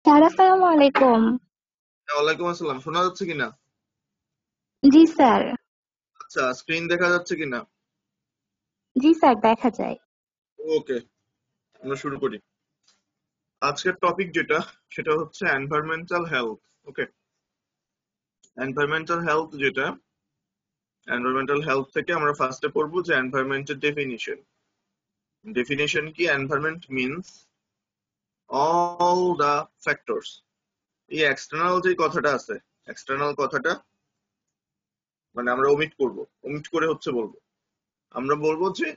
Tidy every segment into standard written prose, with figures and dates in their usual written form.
Sir আসসালামু আলাইকুম। ওয়ালাইকুম আসসালাম। শোনা যাচ্ছে কিনা? জি স্যার। আচ্ছা, স্ক্রিন দেখা যাচ্ছে কিনা? জি স্যার, দেখা যায়। ওকে, আমরা শুরু করি। আজকের টপিক যেটা, সেটা হচ্ছে environmental health. Okay, environmental health যেটা, এনভায়রনমেন্টাল হেলথ থেকে আমরা ফার্স্টে পড়বো যে এনভায়রনমেন্টের ডেফিনিশন। ডেফিনিশন কি? Environment means all the factors. এই এক্সটার্নাল যে কথাটা আছে, এক্সটার্নাল কথাটা মানে আমরা ওমিট করব, ওমিট করে হচ্ছে বলবো। আমরা বলবো যে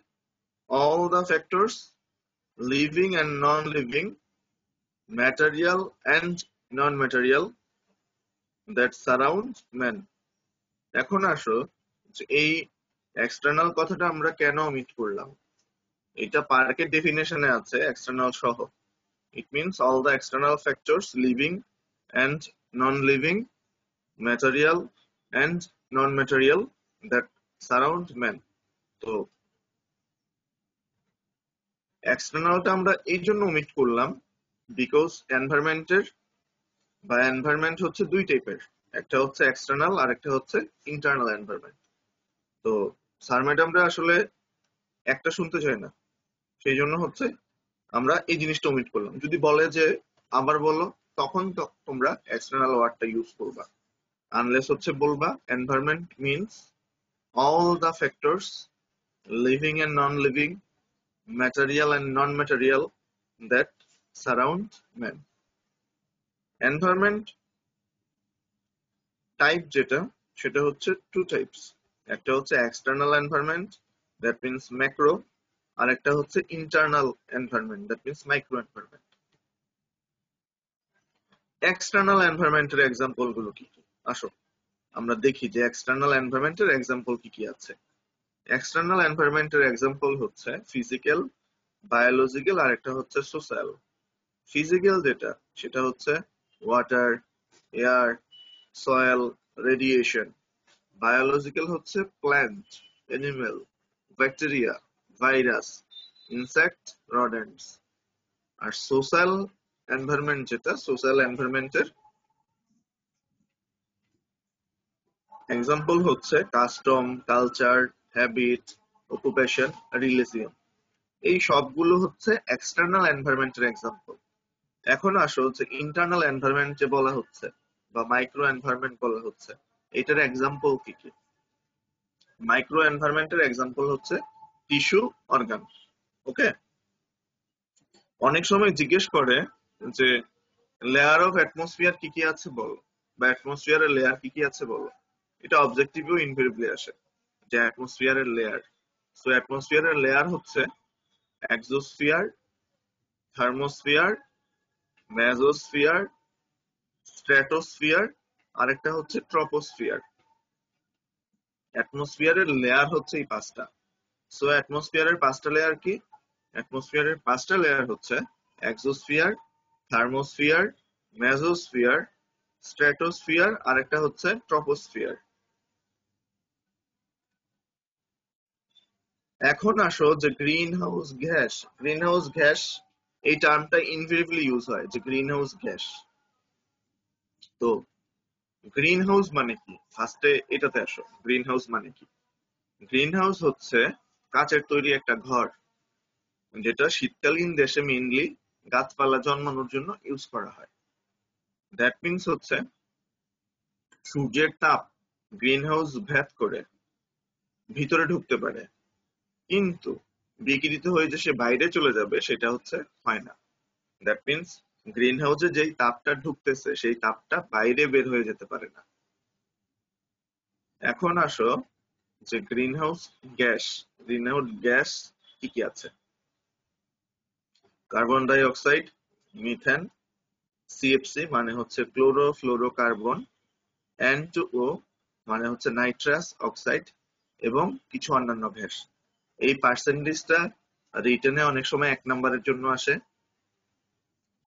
all the factors living and non-living, material and non-material that surround man. এখন আসো যে এই এক্সটার্নাল কথাটা আমরা কেন ওমিট করলাম। এটা পার্কের ডেফিনেশনে আছে এক্সটার্নাল সহ। It means all the external factors living and non living, material and non material that surround man. তো এক্সটার্নালটা আমরা এই জন্য ওমিট করলাম বিকজ এনভায়রনমেন্টের বা এনভায়রনমেন্ট হচ্ছে দুই টাইপের। একটা হচ্ছে এক্সটার্নাল আর একটা হচ্ছে ইন্টারনাল এনভায়রনমেন্ট। তো স্যার ম্যাডামরা আসলে একটা শুনতে চায় না, সেই জন্য হচ্ছে আমরা এই জিনিসটা ওমিট করলাম। যদি বলে যে আবার বলো, তখন তো তোমরা এক্সটার্নাল ওয়ার্ডটা ইউজ করবা। আনলেস হচ্ছে বলবা environment means all the factors living and non living, material and non material that surround man. Environment type যেটা, সেটা হচ্ছে টু টাইপস। একটা হচ্ছে external environment, that means macro, আর একটা হচ্ছে internal environment, that means micro environment. External এনভায়রনমেন্টের example গুলো কি কি? আসো আমরা দেখি যে এক্সটার্নাল এনভায়রনমেন্টের এক্সাম্পল কি কি আছে। এক্সটার্নাল এনভায়রনমেন্টের এক্সাম্পল হচ্ছে ফিজিক্যাল, বায়োলজিক্যাল, আর একটা হচ্ছে সোশ্যাল। ফিজিক্যাল যেটা, সেটা হচ্ছে water, air, soil, radiation. Biological হচ্ছে plant, animal, bacteria, virus, insect, rodents. আর সোশ্যাল এনভায়রনমেন্ট যেটা, সোশ্যাল এনভায়রনমেন্টের এক্সাম্পল হচ্ছে custom, culture, habit, occupation, religion. এই সবগুলো হচ্ছে এক্সটার্নাল এনভায়রনমেন্টের এক্সাম্পল। এখন আসো যে ইন্টারনাল এনভায়রনমেন্ট যে বলা হচ্ছে বা মাইক্রো এনভায়রনমেন্ট বলা হচ্ছে, এটার এক্সাম্পল কি কি? মাইক্রো এনভায়রনমেন্টের এক্সাম্পল হচ্ছে টিস্যু, অর্গান। ওকে, অনেক সময় জিজ্ঞেস করে যে লেয়ার অফ অ্যাটমসফিয়ার কি কি আছে বলো, বা অ্যাটমসফিয়ারের লেয়ার কি কি আছে বলো। এটা অবজেক্টিভেও ইনভেরিবলি আসে যে অ্যাটমসফিয়ারের লেয়ার। সো অ্যাটমসফিয়ারের লেয়ার হচ্ছে এক্সোস্ফিয়ার, থার্মোস্ফিয়ার, মেসোস্ফিয়ার, স্ট্র্যাটোস্ফিয়ার, আরেকটা হচ্ছে ট্রপোস্ফিয়ার। অ্যাটমসফিয়ারের লেয়ার হচ্ছে এই পাঁচটা। সো অ্যাটমসফিয়ারের পাঁচটা লেয়ার কি? অ্যাটমসফিয়ারের পাঁচটা লেয়ার হচ্ছে এক্সোস্ফিয়ার, থার্মোস্ফিয়ার, মেসোস্ফিয়ার, স্ট্র্যাটোস্ফিয়ার, আর একটা হচ্ছে ট্রপোস্ফিয়ার। এখন আসো যে greenhouse gas. Green house gas এই টার্মটা ইনভেরিবলি ইউজ হয় যে গ্রিন হাউস গ্যাস। তো গ্রিন হাউস মানে কি? ফার্স্টে এটাতে আসো, গ্রিন হাউস মানে কি? গ্রিন হাউস হচ্ছে কাঁচের তৈরি একটা ঘর, যেটা শীতকালীন দেশে মেইনলি গাছপালা জন্মানোর জন্য ইউজ করা হয়। দ্যাট মিনস হচ্ছে সূর্যের তাপ গ্রিন হাউস ভেদ করে ভিতরে ঢুকতে পারে, কিন্তু বিকিরিত হয়ে যে সে বাইরে চলে যাবে সেটা হচ্ছে হয় না। দ্যাট মিনস গ্রিন হাউসে যেই তাপটা ঢুকতেছে সেই তাপটা বাইরে বের হয়ে যেতে পারে না। এখন আসো যে greenhouse gas, green house gas কি কি আছে? Carbon dioxide, methane, CFC মানে হচ্ছে ক্লোরোফ্লোরোকার্বন, N2O মানে হচ্ছে নাইট্রাস অক্সাইড, এবং কিছু অন্যান্য গ্যাস। এই পার্সেন্টেজটা রিটেনে অনেক সময় 1 নম্বরের জন্য আসে,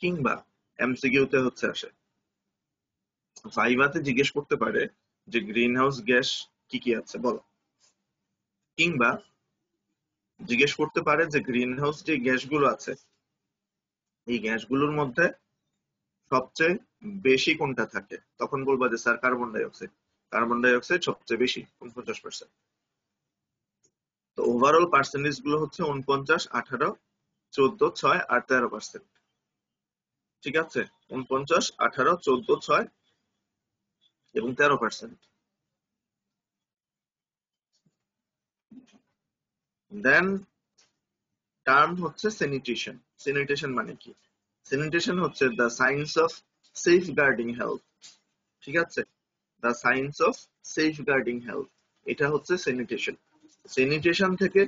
কিংবা এমসিকিউতে হচ্ছে আসে। ভাইভাতে জিজ্ঞেস করতে পারে যে গ্রিন হাউস গ্যাস কি কি আছে বলো, কিংবা জিজ্ঞেস করতে পারে যে গ্রিন হাউস যে গ্যাসগুলো আছে এই গ্যাসগুলোর মধ্যে সবচেয়ে বেশি কোনটা থাকে, তখন বলবা যে sir carbon die oxide. Carbon die oxide সবচেয়ে বেশি 49%। তো ওভারঅল পার্সেন্টেজ গুলো হচ্ছে 49, 18, 14, 6 আর 13%। ঠিক আছে, 49, 18, 14, 6 এবং 13%। দেন টার্ম হচ্ছে স্যানিটেশন। স্যানিটেশন মানে কি? স্যানিটেশন হচ্ছে the science of safe guarding health. ঠিক আছে, the science of safe guarding health, এটা হচ্ছে স্যানিটেশন। স্যানিটেশন থেকে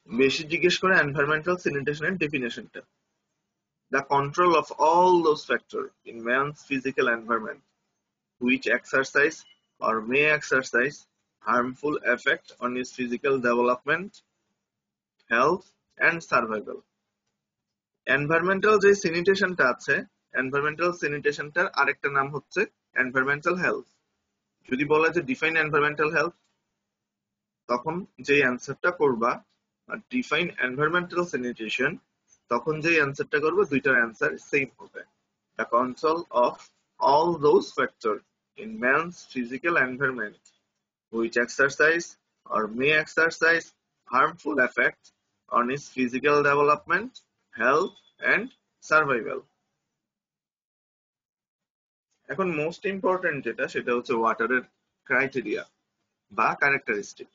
বেশি জিজ্ঞেস করে environmental স্যানিটেশনের ডেফিনেশনটা। The control of all those factors in man's physical environment which exercise or may exercise harmful effect on his physical development, health and survival. Environmental যে স্যানিটেশনটা আছে, environmental স্যানিটেশনটার আরেকটা নাম হচ্ছে এনভায়রনমেন্টাল হেলথ। যদি বলা যে ডিফাইন এনভায়রনমেন্টাল হেলথ, তখন যে অ্যান্সারটা করবা, ডিফাইন এনভায়রনমেন্টাল স্যানিটেশন, তখন যে অ্যান্সারটা করবো দুইটার অ্যান্সার সেম হবে। The control of all those factors in man's physical environment which exercise or may exercise harmful effects on his physical development, health and survival. এখন মোস্ট ইম্পর্টেন্ট যেটা, সেটা হচ্ছে ওয়াটারের ক্রাইটেরিয়া বা ক্যারেক্টারিস্টিক।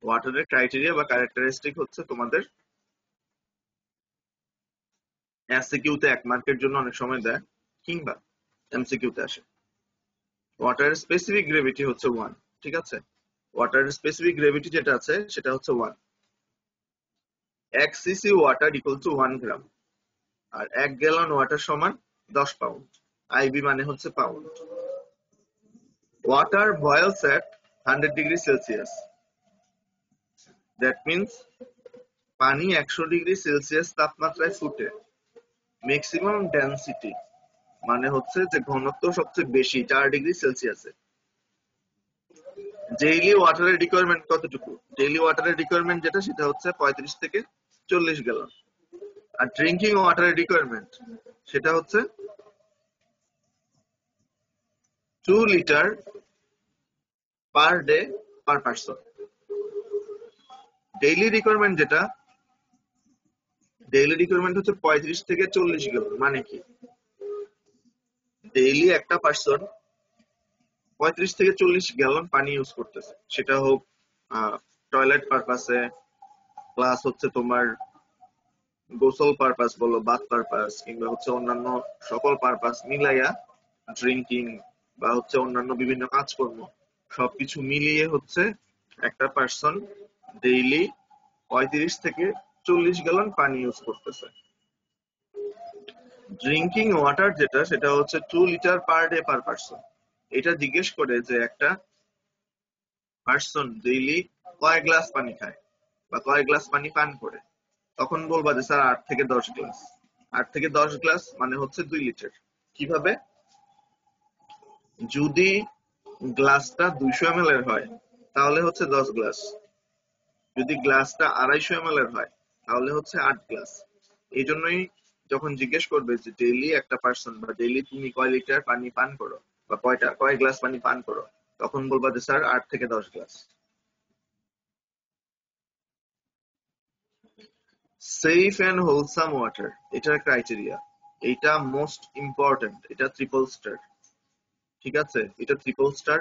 ওয়াটারের ক্রাইটেরিয়া বা characteristic হচ্ছে তোমাদের এসিকিউতে 1 মার্কের জন্য অনেক সময় দেয়, কিংবা এমসিকিউতে আসে। ওয়াটারের স্পেসিফিক গ্রেভিটি হচ্ছে 1। ঠিক আছে, ওয়াটারের স্পেসিফিক গ্রেভিটি যেটা আছে সেটা হচ্ছে 1। 1 CC water equal to 1 gram, আর 1 গ্যালন ওয়াটার সমান 10 পাউন্ড। আইবি মানে হচ্ছে pound. Water boils at 100 degree Celsius. That means পানি 100 ডিগ্রি সেলসিয়াস তাপমাত্রায় ফুটে। ম্যাক্সিমাম ডেনসিটি মানে হচ্ছে যে ঘনত্ব সবচেয়ে বেশি 4 ডিগ্রি সেলসিয়াসে। ডেইলি ওয়াটারের রিকোয়ারমেন্ট কতটুকু? ডেইলি ওয়াটারের রিকোয়ারমেন্ট যেটা, সেটা হচ্ছে 35 থেকে 40 গ্যালন। আর ড্রিঙ্কিং ওয়াটারের রিকোয়ারমেন্ট সেটা হচ্ছে 2 litre per day per person. Daily requirement যেটা, ডেইলি রিকোয়ারমেন্ট হচ্ছে 35 থেকে 40 গ্যালন। মানে কি, ডেইলি একটা পারসন 35 থেকে 40 গ্যালন পানি ইউজ করতেছে, সেটা হোক টয়লেট পারপাসে, প্লাস হচ্ছে তোমার গোসল পারপাস বলো, বাথ পারপাস, কিংবা হচ্ছে অন্যান্য সকল পারপাস মিলাইয়া, ড্রিঙ্কিং বা হচ্ছে অন্যান্য বিভিন্ন কাজকর্ম, সবকিছু মিলিয়ে হচ্ছে একটা পার্সন ডেইলি 35 থেকে 40 গ্যালন পানি ইউজ করতেছে। ড্রিঙ্কিং ওয়াটার যেটা, সেটা হচ্ছে 2 litre per day per person. এটা জিজ্ঞেস করে যে একটা পার্সন ডেইলি কয় গ্লাস পানি খায় বা কয় গ্লাস পানি পান করে, তখন বলবা যে স্যার 8 থেকে 10 গ্লাস। 8 থেকে 10 গ্লাস মানে হচ্ছে 2 লিটার। কিভাবে? যদি গ্লাসটা 200 ml এর হয় তাহলে হচ্ছে 10 গ্লাস। যদি গ্লাসটা 250 ml এর হয় তাহলে হচ্ছে 8 গ্লাস। এই জন্যই যখন জিজ্ঞেস করবে যে ডেইলি একটা পার্সন বা ডেইলি তুমি কয় লিটার পানি পান করো বা কয় গ্লাস পানি পান করো, তখন বলবা যে স্যার 8 থেকে 10 glass. Safe and wholesome water, এটার ক্রাইটেরিয়া, এটা মোস্ট ইম্পর্টেন্ট। এটা ট্রিপল স্টার। ঠিক আছে, এটা ট্রিপল স্টার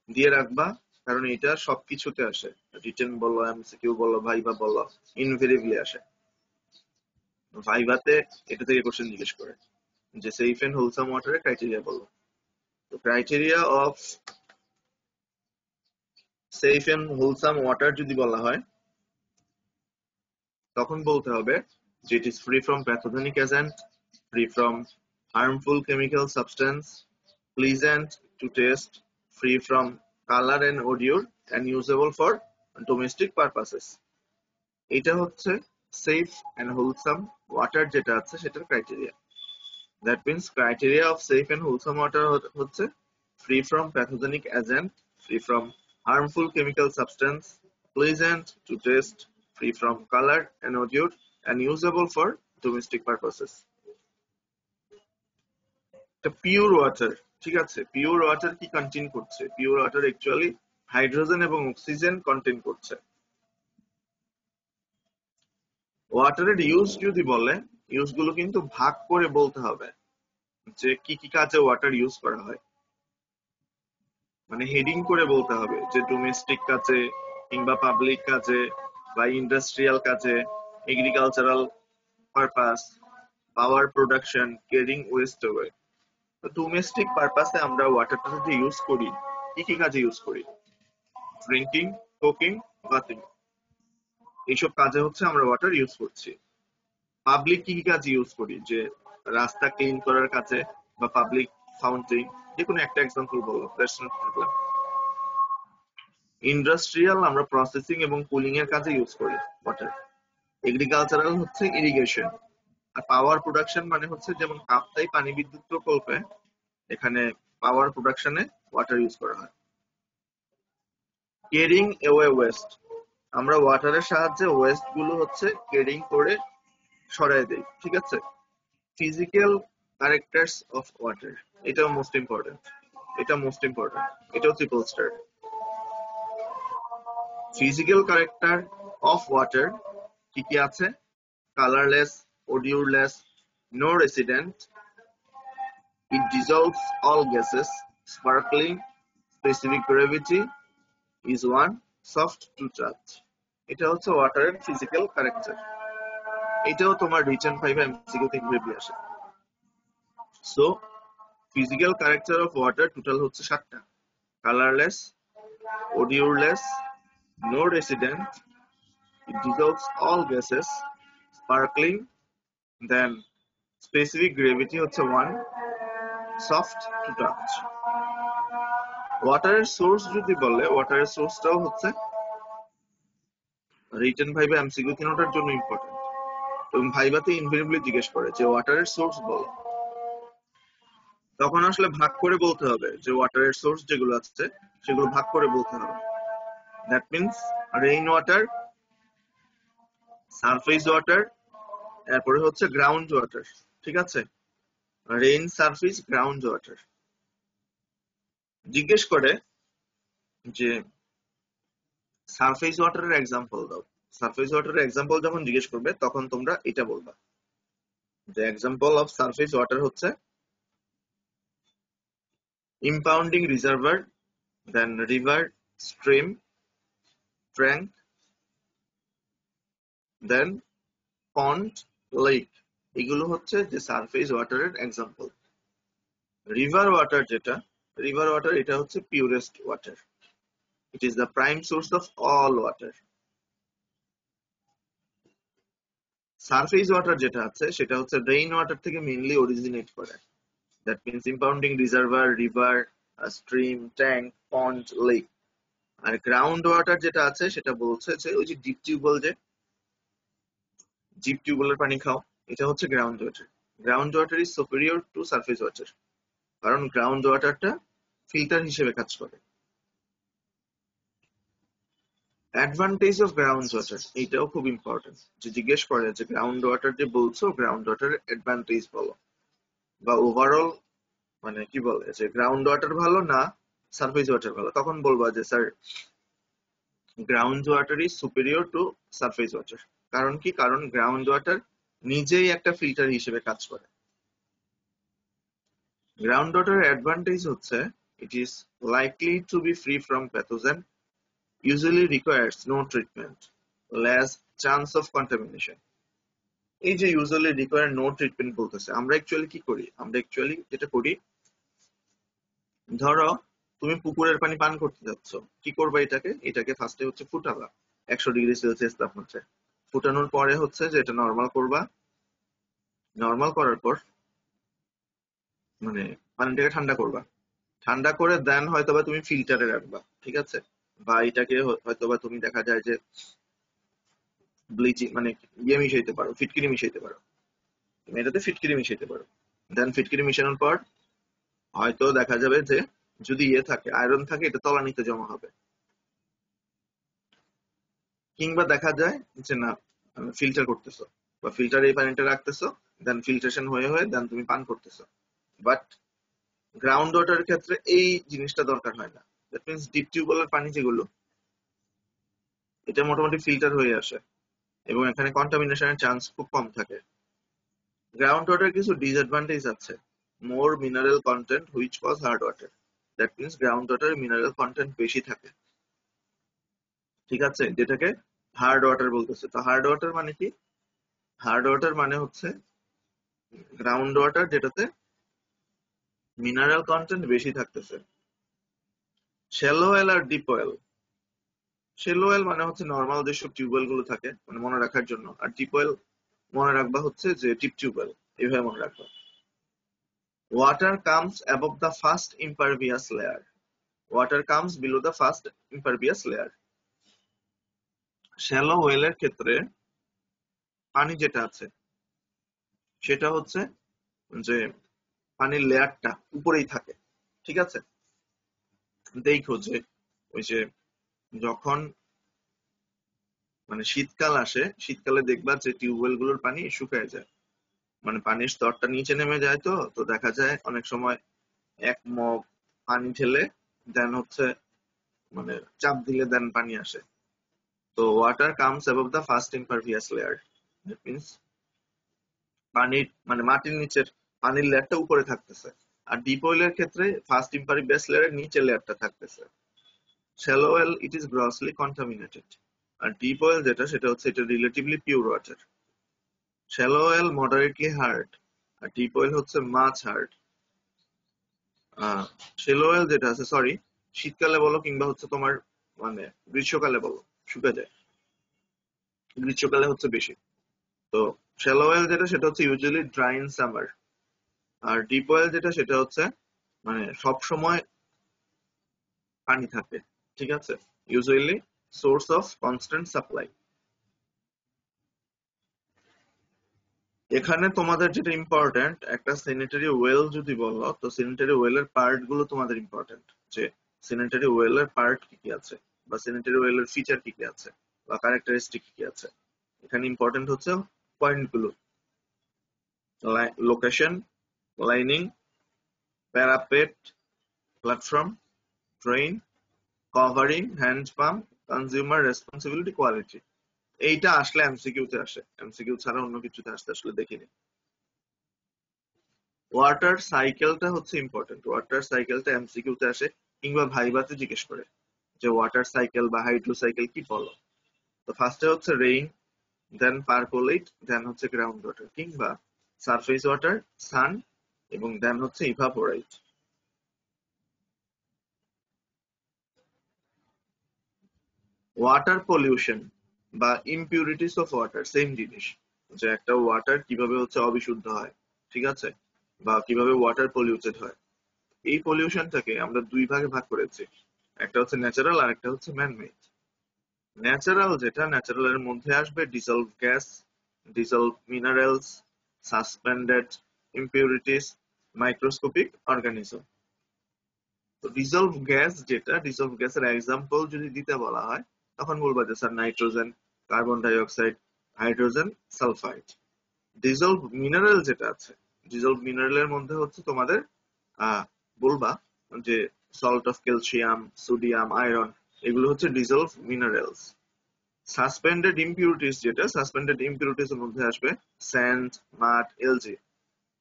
দিয়ে রাখবা, কারণ এটা সবকিছুতে আসে। রিটেন বলো, এমসিকিউ বলো, ভাইভা বলো, ইনভেরিবলি আসে। ভাইভাতে এটা থেকে কোশ্চেন জিজ্ঞেস করে যে সেফ এন্ড হোলসাম ওয়াটারের ক্রাইটেরিয়া বলো। তো criteria of safe and wholesome water যদি বলা হয়, তখন বলতে হবে যে it is free from pathogenic agent, free from harmful chemical substance, pleasant to taste, free from color and odor, and usable for domestic purposes. এটা হচ্ছে সেফ এন্ড হোলসাম ওয়াটার যেটা আছে সেটার criteria. That means criteria of safe and wholesome water হচ্ছে free from pathogenic agent, free from harmful chemical substance, pleasant to taste, free from color and odor, and usable for domestic purposes. Pure water, ঠিক আছে? Pure water কি contain করছে? Pure water actually hydrogen এবং oxygen contain করছে। ওয়াটারের use যদি বলে, use গুলো কিন্তু ভাগ করে বলতে হবে যে কি কি কাজে ওয়াটার ইউজ করা হয়, মানে হেডিং করে বলতে হবে যে ডোমেস্টিক কাজে কিংবা পাবলিক কাজে বা ইন্ডাস্ট্রিয়াল কাজে, এগ্রিকালচারাল পারপাস, পাওয়ার প্রোডাকশন, কেরিং ওয়েস্ট অ্যাওয়ে। তো ডোমেস্টিক পারপাসে আমরা ওয়াটারটা যদি ইউজ করি, কি কি কাজে ইউজ করি? ড্রিঙ্কিং, কুকিং, বাথিং, এইসব কাজে হচ্ছে আমরা ওয়াটার ইউজ করছি। পাবলিক কি কি কাজে ইউজ করি? যে রাস্তা ক্লিন করার কাজে বা পাবলিক ফাউন্টেন, যে কোনো একটা এক্সাম্পল বলো, থাকলাম। ইন্ডাস্ট্রিয়াল আমরা প্রসেসিং এবং কুলিং এর কাজে ইউজ করি ওয়াটার। এগ্রিকালচারাল হচ্ছে ইরিগেশন। আর পাওয়ার প্রোডাকশন মানে হচ্ছে যেমন কাপ্তাই পানি বিদ্যুৎ প্রকল্পে, এখানে পাওয়ার প্রোডাকশনে ওয়াটার ইউজ করা হয়। কেরিং এওয়ে ওয়েস্ট, আমরা ওয়াটারের সাহায্যে ওয়েস্ট গুলো হচ্ছে কেরিং করে সরাই দেই, ঠিক আছে? ফিজিক্যাল ক্যারেক্টার্স অফ ওয়াটার, এটাও মোস্ট ইম্পর্টেন্ট, এটাও triple star. Physical character of water কি কি আছে? Colourless, odorless, no resident, it dissolves all gases, sparkling, specific gravity is 1, soft to touch। এটা হচ্ছে ওয়াটারের ফিজিক্যাল ক্যারেক্টার। এটাও তোমার রিটেন 5 এমসিকিউ থেকে বেরিয়ে আসে। So physical character of water total হচ্ছে 7টা। Colourless, odorless, no resident, it dissolves all gases, sparkling, then specific gravity হচ্ছে 1, সফট টু টাচ। ওয়াটারের সোর্স যদি বলে, ওয়াটারের সোর্সটাও হচ্ছে রিটেন ভাইবা এমসিকিউ তিনটার জন্য ইম্পর্টেন্ট, এবং ভাইবাতে ইনভেরিয়েবলি জিজ্ঞেস করে যে ওয়াটারের সোর্স বল। তখন আসলে ভাগ করে বলতে হবে যে ওয়াটারের সোর্স যেগুলো আছে সেগুলো ভাগ করে বলতে হবে। That means rain water, surface water, এরপরে হচ্ছে গ্রাউন্ড ওয়াটার, ঠিক আছে? Rain, surface, ground water. জিজ্ঞেস করে যে সারফেস ওয়াটারের এক্সাম্পল দাও। সারফেস ওয়াটারের এক্সাম্পল যখন জিজ্ঞেস করবে তখন তোমরা এটা বলবা যে এক্সাম্পল অফ সারফেস ওয়াটার হচ্ছে impounding reservoir, then river, stream, tank, then pond, lake. এগুলো হচ্ছে যে সারফেস ওয়াটারের এক্সাম্পল। রিভার ওয়াটার যেটা, রিভার ওয়াটার এটা হচ্ছে purest water, it is the prime source of all water. Surface water যেটা আছে সেটা হচ্ছে রেইন ওয়াটার থেকে মেইনলি অরিজিনেট করে। That means impounding reservoir, river, stream, tank, pond, lake. আর গ্রাউন্ড ওয়াটার যেটা আছে সেটা বলছে যে ওই যে ডিপ টিউবওয়েল, যে ডিপ টিউবওয়েলের পানি খাও, এটা হচ্ছে ground water. Ground water is superior two surface water, কারণ গ্রাউন্ড ওয়াটারটা ফিল্টার হিসেবে কাজ করে। অ্যাডভান্টেজ অফ গ্রাউন্ড ওয়াটার, এইটাও খুব ইম্পর্টেন্ট, যে জিজ্ঞেস করে যে গ্রাউন্ড ওয়াটার যে বলছো, গ্রাউন্ড ওয়াটারের অ্যাডভান্টেজ বলো, বা ওভারঅল মানে কি বলে যে গ্রাউন্ড ওয়াটার ভালো না সারফেস ওয়াটার ভালো, তখন বলবা যে sir ground water is superior two surface water. কারণ কি? কারণ গ্রাউন্ড ওয়াটার নিজেই একটা ফিল্টার হিসেবে কাজ করে। গ্রাউন্ড ওয়াটারের অ্যাডভান্টেজ হচ্ছে it is likely to be free from pathogen, usually requires no treatment, less chance of contamination। এই যে ইউজুয়ালি রিকোয়ার নো ট্রিটমেন্ট বলতেছে, আমরা অ্যাকচুয়ালি কি করি? আমরা অ্যাকচুয়ালি যেটা করি, ধরো তুমি পুকুরের পানি পান করতে যাচ্ছ, কি করবা? এটাকে ফার্স্টে হচ্ছে ফুটাবা 100°C তাপমাত্রায়। ফুটানোর পরে হচ্ছে যে এটা নর্মাল করবা, নর্মাল করার পর মানে পানিটাকে ঠান্ডা করবা, ঠান্ডা করে দেন হয়তোবা তুমি ফিল্টারে রাখবা, ঠিক আছে? বা এটাকে হয়তোবা তুমি দেখা যায় যে ব্লিচিং মানে ইয়ে মিশাইতে পারো, ফিটকিরি মিশাইতে পারো, তুমি এটাতে ফিটকিরি মিশাইতে পারো। দেন ফিটকিরি মিশানোর পর হয়তো দেখা যাবে যে যদি ইয়ে থাকে, আয়রন থাকে, এটা তলানিতে জমা হবে। কিংবা দেখা যায় যে না, ফিল্টার করতেছো বা ফিল্টারে এই পানিটা রাখতেছো, দেন ফিল্ট্রেশন হয়ে হয়ে দেন তুমি পান করতেছো। বাট গ্রাউন্ড ওয়াটারের ক্ষেত্রে এই জিনিসটা দরকার হয় না। দ্যাট মিনস ডিপ টিউবওয়েলের পানি যেগুলো, এটা মোটামুটি ফিল্টার হয়ে আসে এবং এখানে কন্টামিনেশনের চান্স খুব কম থাকে। গ্রাউন্ড ওয়াটার কিছু ডিসঅ্যাডভান্টেজ আছে। More mineral content which cause hard water. That means ground ওয়াটারে মিনারেল কন্টেন্ট বেশি থাকে, ঠিক আছে, যেটাকে হার্ড ওয়াটার বলতেছে। তো হার্ড ওয়াটার মানে কি? হার্ড ওয়াটার মানে হচ্ছে গ্রাউন্ড ওয়াটার যেটাতে মিনারেল কন্টেন্ট বেশি থাকতেছে। শ্যালো ওয়েল আর ডিপ ওয়েল। শ্যালো ওয়েল মানে হচ্ছে নর্মাল যেসব টিউবওয়েল গুলো থাকে, মানে মনে রাখার জন্য। আর ডিপ ওয়েল মনে রাখবা হচ্ছে যে ডিপ টিউবওয়েল, এইভাবে মনে রাখবা। Water comes above the first impervious layer. Water comes below the first impervious layer. Shallow ওয়েলের ক্ষেত্রে পানি যেটা আছে সেটা হচ্ছে যে পানির লেয়ারটা উপরেই থাকে, ঠিক আছে। দেখো যে ওই যে যখন মানে শীতকাল আসে, শীতকালে দেখবা যে টিউবওয়েল গুলোর পানি শুকায় যায়, মানে পানির স্তরটা নিচে নেমে যায়। তো তো দেখা যায় অনেক সময় এক মগ পানি ঢেলে দেন হচ্ছে মানে চাপ দিলে দেন পানি আসে। তো water comes above the first impervious layer. That means পানির মানে মাটির নিচের পানির লেয়ারটা উপরে থাকতেছে। আর ডিপ ওয়েলের ক্ষেত্রে ফার্স্ট ইম্পারভিয়াস লেয়ারের নিচের লেয়ারটা থাকতেছে। Shallow well it is grossly contaminated. আর ডিপ ওয়েল যেটা সেটা হচ্ছে এটা relatively pure water. Shallow well moderately hard আর ডিপ ওয়েল হচ্ছে মাছ হার্ড। শ্যালো ওয়েল যেটা আছে, সরি, শীতকালে বলো কিংবা হচ্ছে তোমার মানে গ্রীষ্মকালে বলো, শুকিয়ে যায়। গ্রীষ্মকালে হচ্ছে বেশি। তো শ্যালো ওয়েল যেটা সেটা হচ্ছে ইউজুয়ালি ড্রাই ইন সামার। আর ডিপ ওয়েল যেটা সেটা হচ্ছে মানে সব সময় পানি থাকে, ঠিক আছে, usually source of constant supply. এখানে তোমাদের যেটা ইম্পর্টেন্ট, একটা স্যানিটারি ওয়েল যদি বলো তো স্যানিটারি ওয়েলের পার্ট গুলো তোমাদের ইম্পর্টেন্ট, যে স্যানিটারি ওয়েলের পার্ট কি কি আছে বা স্যানিটারি ওয়েলের ফিচার কি কি আছে বা ক্যারেক্টারিস্টিক কি কি আছে। এখানে ইম্পর্টেন্ট হচ্ছে পয়েন্ট গুলো: location, lining, parapet, platform, train, covering, hand pump, consumer responsibility, quality. এইটা আসলে এমসিকিউ তে আসে, এমসিকিউ ছাড়া অন্য কিছুতে আসতে আসলে দেখিনি। ওয়াটার সাইকেলটা হচ্ছে ইম্পর্টেন্ট। ওয়াটার সাইকেলটা এমসিকিউ তে আসে কিংবা ভাইভাতে জিজ্ঞেস করে যে ওয়াটার সাইকেল বা হাইড্রো সাইকেল কি বলো। তো ফার্স্টে হচ্ছে রেইন, দেন পারকোলেট, দেন হচ্ছে গ্রাউন্ড ওয়াটার কিংবা সারফেস ওয়াটার, সান, এবং দেন হচ্ছে ইভাপোরাইট। ওয়াটার পলিউশন বা ইমপিউরিটিস অফ ওয়াটার সেম জিনিস, যে একটা ওয়াটার কিভাবে হচ্ছে অবিশুদ্ধ হয়, ঠিক আছে, বা কিভাবে ওয়াটার পলিউটেড হয়। এই পলিউশনটাকে আমরা দুই ভাগে ভাগ করেছি, একটা হচ্ছে ন্যাচারাল আর একটা হচ্ছে ম্যানমেড। ন্যাচারাল যেটা, ন্যাচারালের মধ্যে আসবে dissolve gas, dissolve minerals, suspended impurities, microscopic organism. তো ডিসলভ গ্যাস যেটা, ডিসলভ গ্যাসের এক্সাম্পল যদি দিতে বলা হয় তখন বলবা যে sir nitrogen, carbon dioxide, hydrogen sulphide. Dissolve mineral যেটা আছে, ডিসলভ মিনারেলের মধ্যে হচ্ছে তোমাদের বলবা যে salt of calcium, sodium, iron, এগুলো হচ্ছে ডিসলভ মিনারেলস। সাসপেন্ডেড ইমপিউরিটিস যেটা, সাসপেন্ডেড ইমপিউরিটিস এর মধ্যে আসবে স্যান্ড, মাড, এলজি।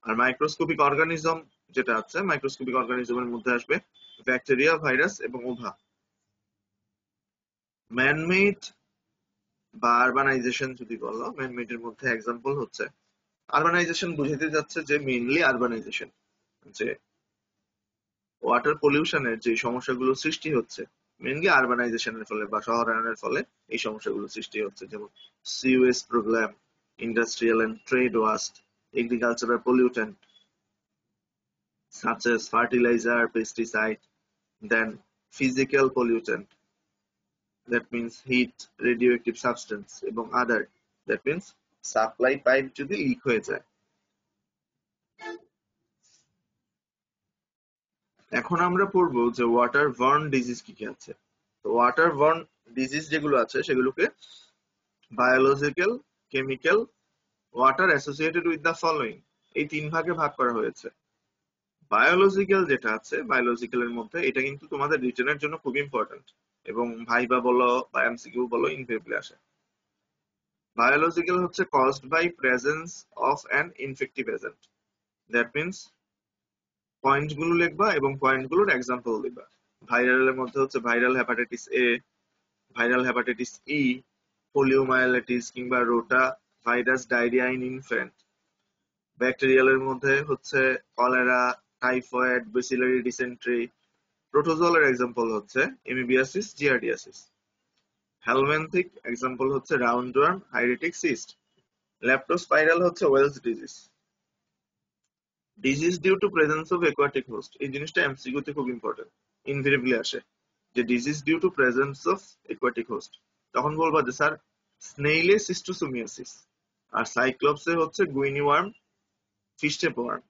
আর মাইক্রোস্কোপিক অর্গানিজম যেটা আছে, মাইক্রোস্কোপিক অর্গানিজমের মধ্যে আসবে ব্যাকটেরিয়া, ভাইরাস এবং ওভা। ম্যানমেড বা আরবানাইজেশন যদি বলো, ম্যানমেড এর মধ্যে এক্সাম্পল হচ্ছে, আরবানাইজেশন বুঝাতে যাচ্ছে যে মেইনলি আরবানাইজেশন, যে ওয়াটার পলিউশনের যে সমস্যাগুলো সৃষ্টি হচ্ছে মেইনলি আরবানাইজেশনের ফলে বা শহরায়নের ফলে এই সমস্যাগুলো সৃষ্টি হচ্ছে, যেমন COS problem, industrial and trade waste, agricultural pollutant such as fertilizer, pesticide, then physical pollutant, that means heat, radioactive substance, এবং other, that means supply pipe যদি লিক হয়ে যায়। এখন আমরা পড়বো যে ওয়াটার বর্ন ডিজিজ কি কি আছে। তো ওয়াটার বর্ন ডিজিজ যেগুলো আছে সেগুলোকে biological, chemical, water associated with the following, এই তিন ভাগে ভাগ করা হয়েছে। বায়োলজিক্যাল যেটা আছে, বায়োলজিক্যালের মধ্যে এটা কিন্তু তোমাদের রিটেনের জন্য খুব ইম্পর্টেন্ট, এবং ভাইবা বলো বা এমসিকিউ বলো ইনভেরিয়েবলি আসে। বায়োলজিক্যাল হচ্ছে caused by presence of an infective agent. That means point গুলো লিখবা এবং পয়েন্ট গুলোর এক্সাম্পল দিবা। ভাইরালের মধ্যে হচ্ছে viral hepatitis A, viral hepatitis E, poliomyelitis কিংবা rota virus diarrhoea in infant. ব্যাকটেরিয়ালের মধ্যে হচ্ছে কলেরা, টাইফয়েড, বেসিলারি ডিসেন্ট্রি। প্রোটোজোয়ালের এক্সাম্পল হচ্ছে এমিবিয়াসিস, জিয়ার্ডিয়াসিস। হেলমিন্থিক এক্সাম্পল হচ্ছে রাউন্ডওয়ার্ম, হাইরেটিক সিস্ট। ল্যাপ্টোস্পাইরাল হচ্ছে Weil's disease. Disease due to presence of aquatic host, এই জিনিসটা এমসিকিউ তে খুব ইম্পর্টেন্ট, ইনভেরিয়েবলি আসে যে disease due to presence of aquatic host. তখন বলবা যে স্যার স্নেইলে সিস্টোসোমিয়াসিস, আর সাইক্লোপসে হচ্ছে guinea worm, fish tapeworm.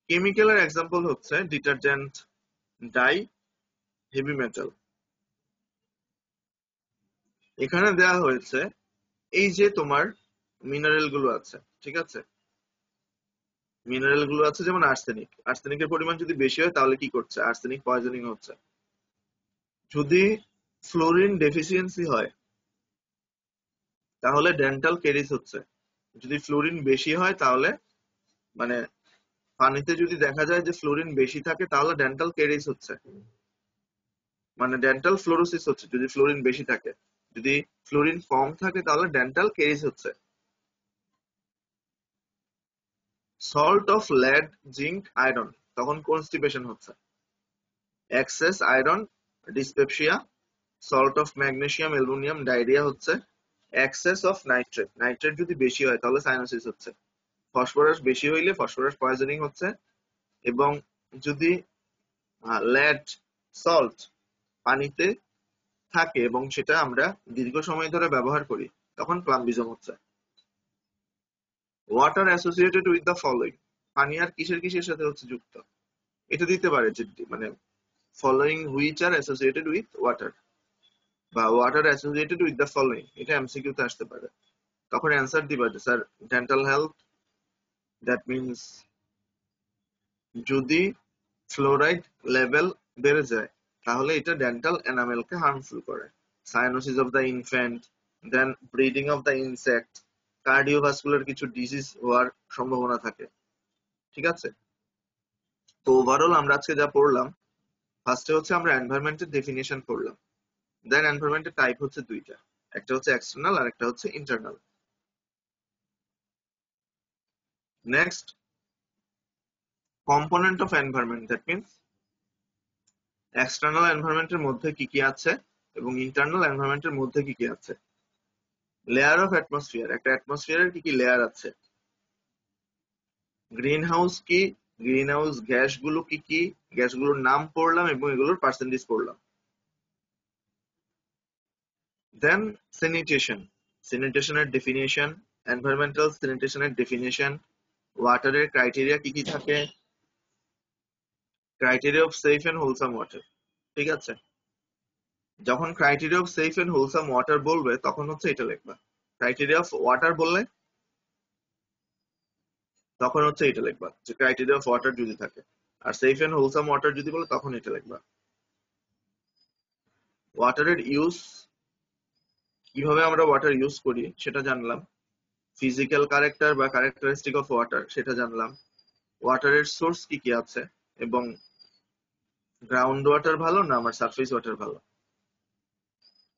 কেমিক্যালের এক্সাম্পল হচ্ছে ডিটারজেন্ট, ডাই, হেভি মেটাল। এখানে দেয়া হয়েছে এই যে তোমার মিনারেল গুলো আছে, ঠিক আছে, মিনারেল গুলো আছে যেমন আর্সেনিক। আর্সেনিকের পরিমাণ যদি বেশি হয় তাহলে কি করছে, আর্সেনিক পয়জনিং হচ্ছে। যদি ফ্লোরিন ডেফিসিয়েন্সি হয় তাহলে ডেন্টাল ক্যারিজ হচ্ছে। যদি ফ্লোরিন বেশি হয় তাহলে মানে পানিতে যদি দেখা যায় যে ফ্লোরিন বেশি থাকে তাহলে ডেন্টাল ক্যারিজ হচ্ছে, মানে ডেন্টাল ফ্লোরোসিস হচ্ছে যদি ফ্লোরিন বেশি থাকে। যদি ফ্লোরিন কম থাকে তাহলে ডেন্টাল ক্যারিজ হচ্ছে। Salt of lead, zinc, iron, তখন কনস্টিপেশন হচ্ছে। Excess iron, dyspepsia. Salt of magnesium, aluminium, diarrhoea হচ্ছে। এক্সেস অফ নাইট্রেট, নাইট্রেট যদি বেশি হয় তাহলে সাইনোসিস হচ্ছে। ফসফরাস বেশি হইলে ফসফরাস পয়জনিং হচ্ছে। এবং যদি লেড সল্ট পানিতে থাকে এবং সেটা আমরা দীর্ঘ সময় ধরে ব্যবহার করি তখন প্লাম্বিজম হচ্ছে। Water associated with the following, পানি আর কিসের কিসের সাথে হচ্ছে যুক্ত, এটা দিতে পারে যে মানে following which are associated with water, বা water associated with the following, এটা এমসিকিউ তে আসতে পারে। তখন অ্যান্সার দিবা যে sir dental health, that means যদি ফ্লোরাইড লেভেল বেড়ে যায় তাহলে এটা ডেন্টাল এনামেলকে হার্মফুল করে। Cyanosis of the infant, then breeding of the insect, cardiovascular কিছু ডিজিজ হওয়ার সম্ভাবনা থাকে, ঠিক আছে। তো ওভারঅল আমরা আজকে যা পড়লাম, ফার্স্টে হচ্ছে আমরা এনভায়রনমেন্টের ডেফিনিশন পড়লাম, দেন এনভায়রনমেন্টের টাইপ হচ্ছে দুইটা, একটা হচ্ছে এক্সটার্নাল আর একটা হচ্ছে internal. Next, component of environment, that means external এনভায়রনমেন্টের মধ্যে কি কি আছে এবং ইন্টারনাল এনভায়রনমেন্টের মধ্যে কি কি আছে। লেয়ার অফ অ্যাটমসফিয়ার, একটা অ্যাটমসফিয়ারের কি কি লেয়ার আছে। গ্রিন হাউস কি, গ্রিন হাউস গ্যাসগুলো কি কি, গ্যাসগুলোর নাম পড়লাম এবং এগুলোর পার্সেন্টেজ পড়লাম। দেন স্যানিটেশন, স্যানিটেশনের ডেফিনিশন, এনভায়রনমেন্টাল স্যানিটেশনের ডেফিনিশন, ওয়াটারের ক্রাইটেরিয়া কি কি থাকে, criteria of safe and wholesome water, ঠিক আছে। যখন criteria of safe and wholesome water বলবে তখন হচ্ছে এটা লিখবা। ক্রাইটেরিয়া অফ ওয়াটার বললে তখন হচ্ছে এটা লিখবা যে ক্রাইটেরিয়া অফ ওয়াটার যদি থাকে, আর সেফ এন্ড হোলসাম ওয়াটার যদি বলে তখন এটা লিখবা। ওয়াটারের ইউজ, কিভাবে আমরা ওয়াটার ইউজ করি সেটা জানলাম। ফিজিক্যাল ক্যারেক্টার বা ক্যারেক্টারিস্টিক অফ ওয়াটার সেটা জানলাম। ওয়াটারের সোর্স কি কি আছে এবং গ্রাউন্ড ওয়াটার ভালো না আমার সারফেস ওয়াটার ভালো।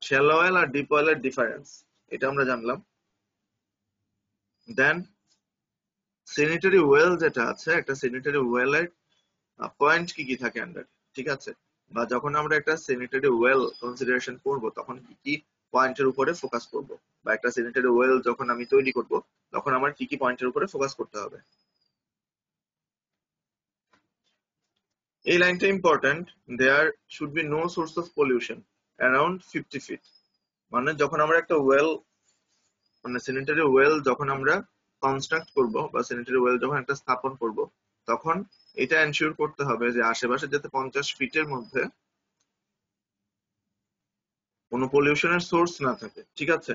শ্যালো ওয়েল আর ডিপ ওয়েলের ডিফারেন্স এটা আমরা জানলাম। দেন স্যানিটারি ওয়েল যেটা আছে, একটা স্যানিটারি ওয়েলের পয়েন্ট কি কি থাকে আন্ডার, ঠিক আছে। বা যখন আমরা একটা স্যানিটারি ওয়েল কনসিডারেশন করব তখন কি কি পয়েন্টের উপরে ফোকাস করব, বা একটা স্যানিটারি ওয়েল যখন আমি তৈরি করব তখন আমার কি কি পয়েন্টের উপরে ফোকাস করতে হবে। এই লাইনটা important, there should be no source of pollution around 50 feet. মানে যখন আমরা একটা ওয়েল, মানে স্যানিটারি ওয়েল যখন আমরা কনস্ট্রাক্ট করব বা স্যানিটারি ওয়েল যখন একটা স্থাপন করব তখন এটা এনশিওর করতে হবে যে আশেপাশে যাতে 50 ফিটের মধ্যে কোনো পলিউশনের সোর্স না থাকে, ঠিক আছে।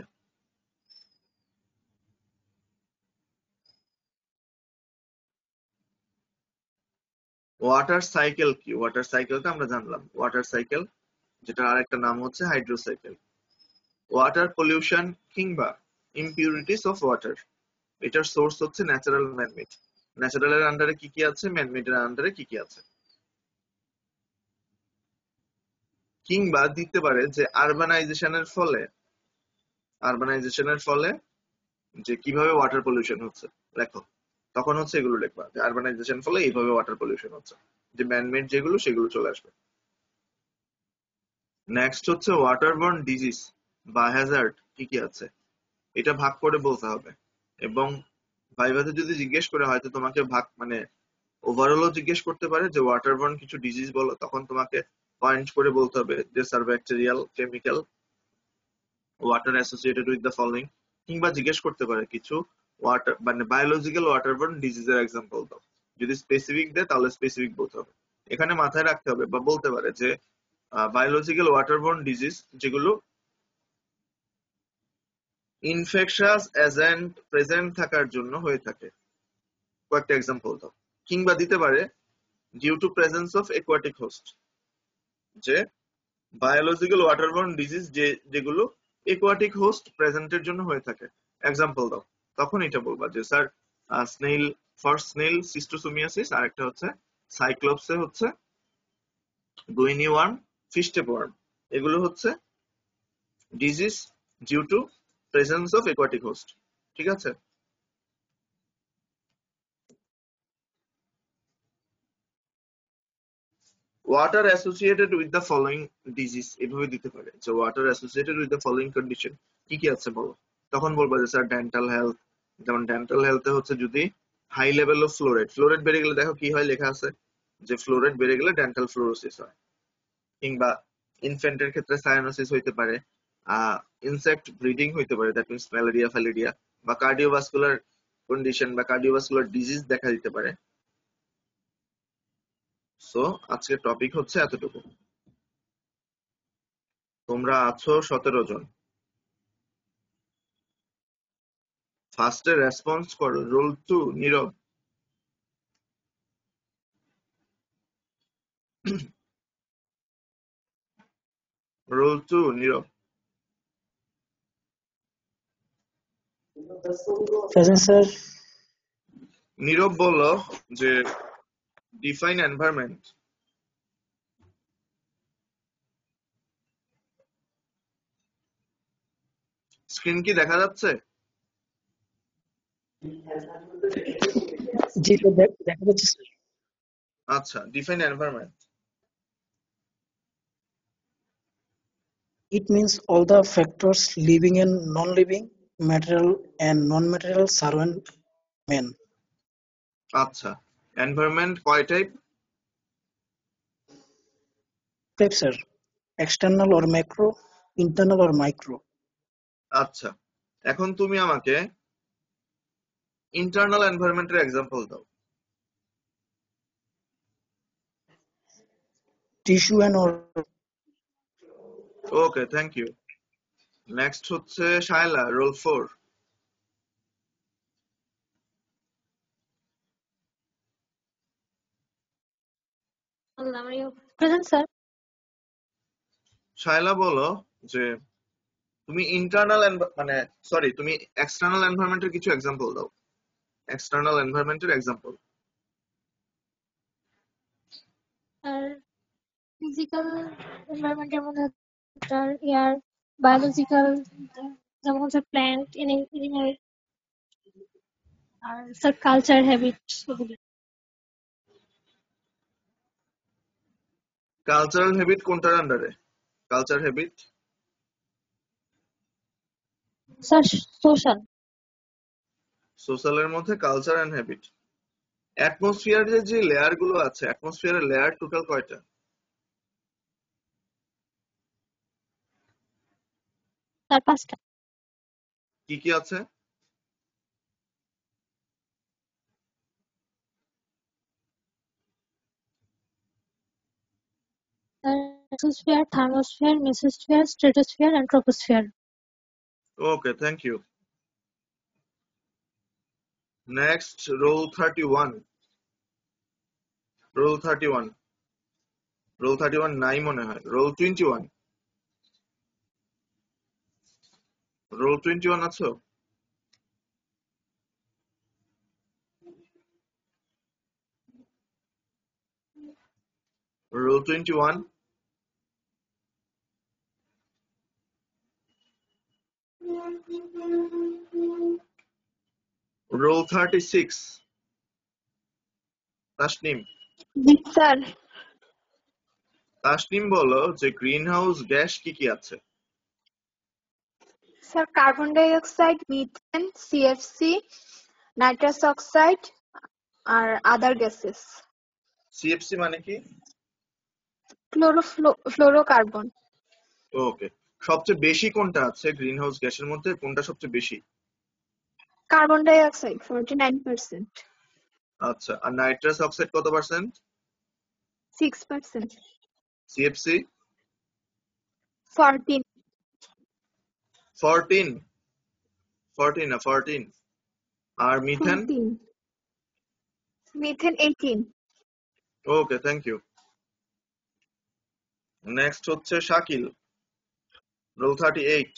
ওয়াটার সাইকেল কি? ওয়াটার সাইকেলটা আমরা জানলাম। ওয়াটার সাইকেল, যেটা আরেকটা নাম হচ্ছে হাইড্রোসাইকেল। ওয়াটার পলিউশন কিংবা ইমপিউরিটিস অফ ওয়াটার, এটার সোর্স হচ্ছে ন্যাচারাল ম্যানমেড। ন্যাচারালের আন্ডারে কি কি আছে, ম্যানমেডের আন্ডারে কি কি আছে। কিংবা দিতে পারে যে আরবানাইজেশনের ফলে যে কিভাবে ওয়াটার পলিউশন হচ্ছে লেখো। তখন হচ্ছে এগুলো লিখবা যে আরবানাইজেশন ফলে এইভাবে ওয়াটার পলিউশন হচ্ছে, যে ম্যানমেড যেগুলো সেগুলো চলে আসবে। নেক্সট হচ্ছে ওয়াটারবর্ন ডিজিজ বা হ্যাজার্ড কি কি আছে, এটা ভাগ করে বলতে হবে। এবং ভাইভাতে যদি জিজ্ঞেস করে হয়তো তোমাকে ভাগ মানে ওভারঅলও জিজ্ঞেস করতে পারে যে ওয়াটারবর্ন কিছু ডিজিজ বলো, তখন তোমাকে পয়েন্ট করে বলতে হবে this are bacterial, chemical, water associated with the following. কিংবা জিজ্ঞেস করতে পারে কিছু ওয়াটার মানে বায়োলজিক্যাল ওয়াটারবর্ন ডিজিজের এক্সাম্পল দাও। যদি স্পেসিফিক দেয় তাহলে স্পেসিফিক বলতে হবে। এখানে মাথায় রাখতে হবে বা বলতে পারে যে বায়োলজিক্যাল ওয়াটারবর্ন ডিজিজ যেগুলো ইনফেকশাস এজেন্ট প্রেজেন্ট থাকার জন্য হয়ে থাকে, কয়েকটা এক্সাম্পল দাও। কিংবা দিতে পারে due to presence of aquatic host, যে বায়োলজিক্যাল ওয়াটারবর্ন ডিজিজ যেগুলো অ্যাকোয়াটিক হোস্ট প্রেজেন্টের জন্য হয়ে থাকে, এক্সাম্পল দাও। তখন এটা বলবা যে sir snail, for snail schistosomiasis, আর একটা হচ্ছে সাইক্লোপসে হচ্ছে গুইনি ওয়ার্ম, ফিশ টেপওয়ার্ম, এগুলো হচ্ছে disease due to presence of aquatic host. ঠিক আছে? Water associated with the following disease এভাবে দিতে পারে যে water associated with the following condition কি কি আছে বলো। তখন বলবো যে স্যার ডেন্টাল হেলথ, যেমন ডেন্টাল হেলথে হচ্ছে যদি high level of fluoride, fluoride বেড়ে গেলে দেখো কি হয়, লেখা আছে যে ফ্লোরাইড বেড়ে গেলে ডেন্টাল ফ্লোরোসিস হয়। কিংবা ইনফ্যান্টের ক্ষেত্রে সায়ানোসিস হইতে পারে, ইনসেক্ট ব্রিডিং হইতে পারে, দ্যাট মিনস ম্যালেরিয়া ফ্যালেরিয়া, বা কার্ডিওভাস্কুলার কন্ডিশন বা কার্ডিওভাস্কুলার ডিজিজ দেখা দিতে পারে। সো আজকের টপিক হচ্ছে এতটুকু। তোমরা আছো 17 জন। ফার্স্টে রেসপন্স করো। Roll 2 Nirob. Roll 2 Nirob. Present sir. Nirob বলল যে ডিফাইন এনভায়রনমেন্ট। স্ক্রিন কি দেখা যাচ্ছে? জি স্যার, দেখা যাচ্ছে স্যার। আচ্ছা, define environment. It means all the factors living and non-living, material and non-material surround man. আচ্ছা, এনভায়রনমেন্ট কয় type? Type sir, external or macro, internal or micro. আচ্ছা, এখন তুমি আমাকে ইন্টারনাল এনভায়রনমেন্টের এক্সাম্পল দাও। Tissue and or okay, thank you. Next হচ্ছে Shaila, roll 4। Present, sir. Shaila বলো যে তুমি ইন্টারনাল মানে সরি, তুমি এক্সটার্নাল এনভায়রনমেন্টের কিছু এক্সাম্পল দাও। এক্সটার্নাল এনভায়রনমেন্টের এক্সাম্পল। আর ফিজিক্যাল এনভায়রনমেন্টের মধ্যে ওয়াটার, এয়ার, বায়োলজিক্যাল যেমন হচ্ছে প্ল্যান্ট, এনিমেল, আর স্যার কালচার, হ্যাবিট এগুলি। কালচারাল হ্যাবিট কোনটার আন্ডারে? Culture habit sir social. সোশ্যালের মধ্যে কালচার এন্ড হ্যাবিট। অ্যাটমসফিয়ারের যে লেয়ার গুলো আছে, অ্যাটমসফিয়ারের লেয়ার টোটাল কয়টা? স্যার 5টা। কি কি আছে? Exosphere, thermosphere, mesosphere, stratosphere and troposphere. Okay, thank you. Next roll 31। Roll 31, roll 31 নাই মনে হয়। রোল 21, রোল 21 আছো? Roll 21, roll 36, Tasnim. জি স্যার। তাসনিম বলো যে গ্রিন হাউস গ্যাস কি কি আছে? Sir carbon dioxide, methane, CFC, nitrous oxide আর আদার গ্যাসেস। সিএফসি মানে কি? ফ্লোরোকার্বন। ওকে, সবচেয়ে বেশি কোনটা আছে গ্রিন হাউস গ্যাসের মধ্যে? কোনটা সবচেয়ে বেশি? Carbon dioxide 49%। আচ্ছা, আর নাইট্রাস অক্সাইড কত পার্সেন্ট? 6%। সিএফসি 14। 14, 14 না 14। আর methane? 14। Methane 18। Okay, thank you. Next হচ্ছে Shakil, roll 38,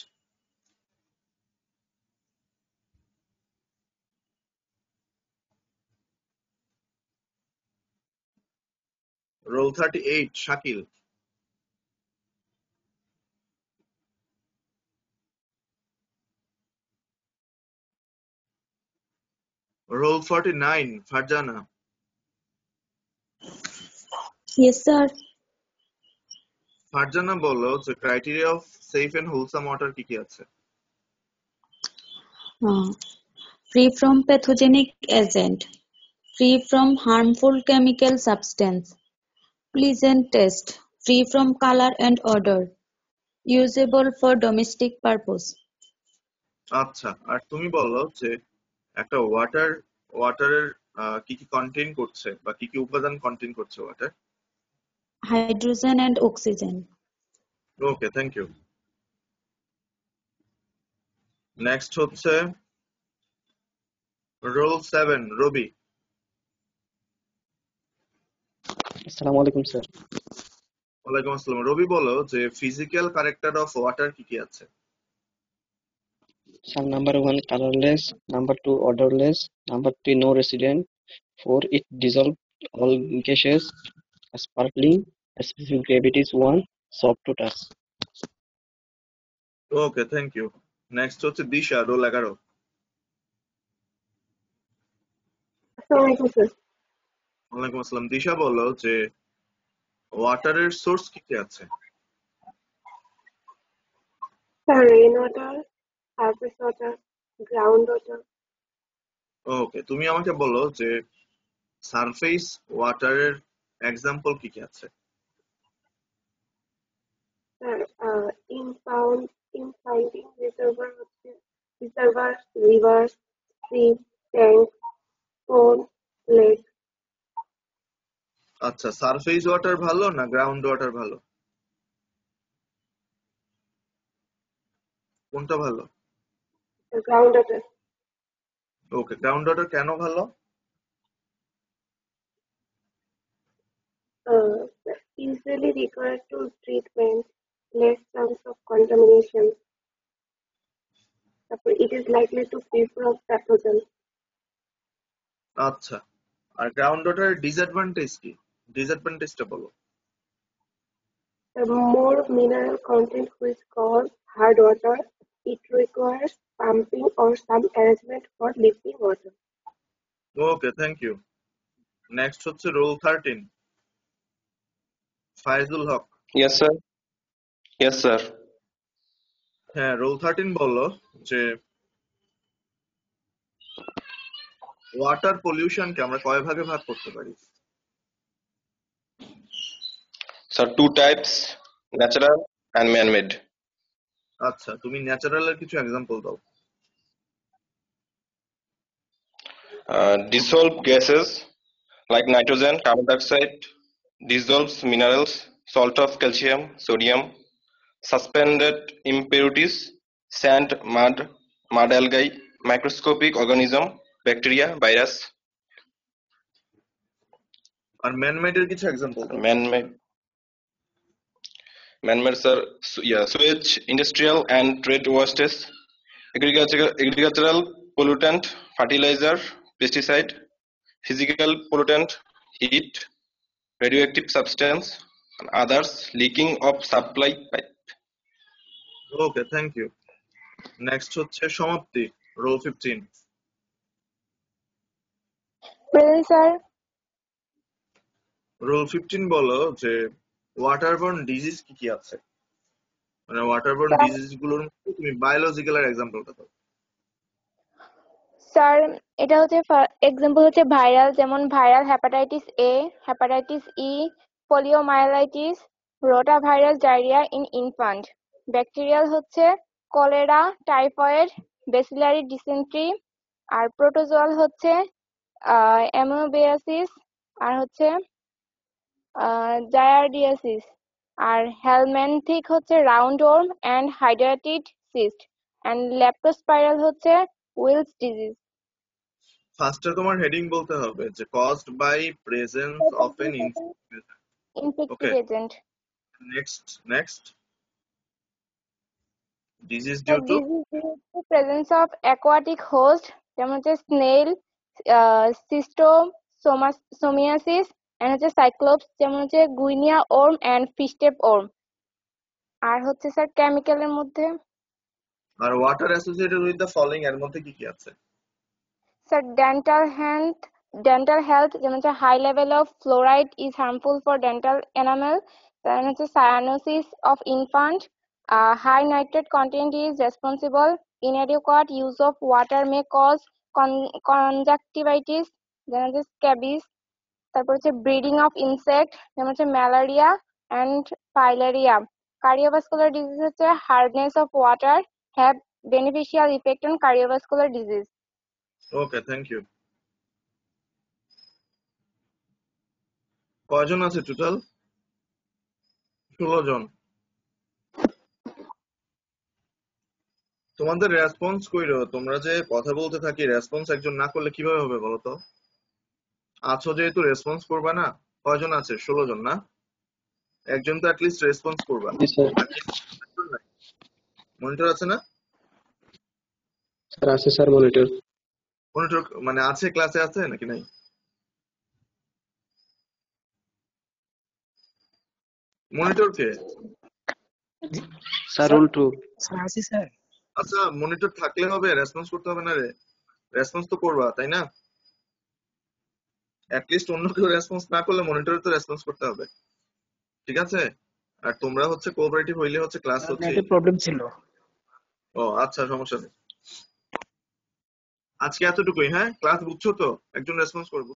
roll 38 Shakil. Roll 49 Farzana. Yes, sir. Farzana বলো যে criteria of safe and wholesome water কি কি আছে? Free from pathogenic agent, free from harmful chemical substance, pleasant taste, free from color and odor, usable for domestic purpose. আচ্ছা, আর তুমি বলো যে একটা ওয়াটারের কি কি কন্টেইন করছে বা কি কি উপাদান কন্টেইন করছে water? Hydrogen and oxygen. Okay, thank you. Next হচ্ছে রোল 7 রবি। আসসালামু আলাইকুম স্যার। ওয়ালাইকুম আসসালাম। রবি বলো যে ফিজিক্যাল ক্যারেক্টার অফ ওয়াটার কি কি আছে? Sir number 1 colourless, number 2 odorless, number 3 no resident, 4 it dissolved all gases, sparkling, specific gravity is 1, soft to touch. Okay, thank you. Next হচ্ছে দিশা, রোল 11। আসসালামু স্যার। ওয়ালাইকুম আসসালাম। দিশা বলো যে ওয়াটারের সোর্স কি কি আছে? Sir rain water, surface water, ground water. Okay, তুমি আমাকে বলো যে সারফেস ওয়াটারের এক্সাম্পল কি কি আছে? স্যার ইনফাইন্ডিং রিজার্ভার হচ্ছে reservoir, river, stream, tank, pond, lake. আচ্ছা, সারফেস ওয়াটার ভালো না গ্রাউন্ড ওয়াটার ভালো? কোনটা ভালো? Ground water. Okay, ground water কেন ভালো? Usually required to treatment, less chance of contamination. It is likely to free from pathogen. আচ্ছা, আর গ্রাউন্ড ওয়াটারের ডিসঅ্যাডভান্টেজ কি? ডিসঅ্যাডভান্টেজটা বলো। The more mineral content which cause hard water, it requires pumping or some arrangement for lifting water. Okay, thank you. Next হচ্ছে roll 13 Faizul Haque. Yes, sir. Yes, sir. হ্যাঁ, roll 13 বললো যে water পলিউশনকে আমরা কয় ভাগে ভাগ করতে পারি? So two types, natural and man-made. আচ্ছা, তুমি ন্যাচারালের কিছু এক্সাম্পল দাও। Dissolved gases like nitrogen, carbon dioxide, dissolves minerals, salt of calcium, sodium, suspended impurities, sand, mud algae, microscopic organism, bacteria, virus. R man-made এর কিছু এক্সাম্পল দাও। Man-made, sir, sewage, industrial and trade wastes, agricultural pollutant, fertilizer, pesticide, physical pollutant, heat, radioactive substance, and others, leaking of supply pipe. Okay, thank you. Next হচ্ছে Samapti, role 15। Present sir. Role 15 বলো যে waterborne disease কি কি আছে, মানে waterborne disease গুলোর মধ্যে তুমি বায়োলজিক্যাল এর এক্সাম্পলটা দাও। স্যার এটা হচ্ছে এক্সাম্পল হচ্ছে ভাইরাল, যেমন viral hepatitis A, hepatitis E, poliomyelitis, rota virus diarrhoea in infant. Bacterial হচ্ছে কলেরা, টাইফয়েড, বেসিলারি ডিসেন্ট্রি। আর প্রোটোজোয়াল হচ্ছে অ্যামোবিয়াসিস আর হচ্ছে জায়ারডিয়াসিস। আর হেলমেন্থিক হচ্ছে রাউন্ড ওর্ম এন্ড হাইড্রাটিড সিস্ট। এন্ড লেপ্টোস্পাইরাল হচ্ছে উইলস ডিজিজ। ফার্স্টে তোমার হেডিং বলতে হবে যে caused by presence of an infective agent. Next disease due to presence of aquatic host, যেমন হচ্ছে স্নেল, সিস্টোসোমিয়াসিস এন্ড হচ্ছে সাইক্লোপস, যেমন হচ্ছে guinea worm and fish tape worm. আর হচ্ছে স্যার কেমিক্যালের মধ্যে আর water associated with the following এর মধ্যে কি কি আছে? স্যার ডেন্টাল হেলথ, যেমন হচ্ছে high level of fluoride is harmful for dental enamel. Then হচ্ছে cyanosis of infant, high nitrate content is responsible, inadequate use of water may cause conjunctivitis, then হচ্ছে scabies. তারপর হচ্ছে ব্রিডিং অফ ইনসেক্ট, যেমন হচ্ছে malaria and filaria. Cardiovascular disease হচ্ছে hardness of water have beneficial effect on cardiovascular disease. Okay, thank you. কয়জন আছে total? 16 জন। তোমাদের response কইরো, তোমরা যে কথা বলতে থাকি রেসপন্স একজন না করলে কিভাবে হবে বলো তো? আছো যেহেতু রেসপন্স করবা না। কয়জন আছে? 16 জন না? একজন তো অ্যাটলিস্ট রেসপন্স করবা। জি স্যার। মনিটর আছে না? স্যার আছে স্যার মনিটর। মনিটর মানে আছে, ক্লাসে আছে নাকি নাই? মনিটর কে? Sir roll 2। স্যার আছি স্যার। আচ্ছা, মনিটর থাকলে হবে, রেসপন্স করতে হবে না রে? রেসপন্স তো করবা তাই না? অ্যাটলিস্ট অন্য কেউ রেসপন্স না করলে মনিটরে তো রেসপন্স করতে হবে, ঠিক আছে? আর তোমরা হচ্ছে কোঅপারেটিভ হইলে হচ্ছে ক্লাস হচ্ছে। নেটের প্রবলেম ছিল। ও আচ্ছা, সমস্যা নেই। আজকে এতটুকুই, হ্যাঁ? ক্লাস বুঝছো তো? একজন রেসপন্স করবো।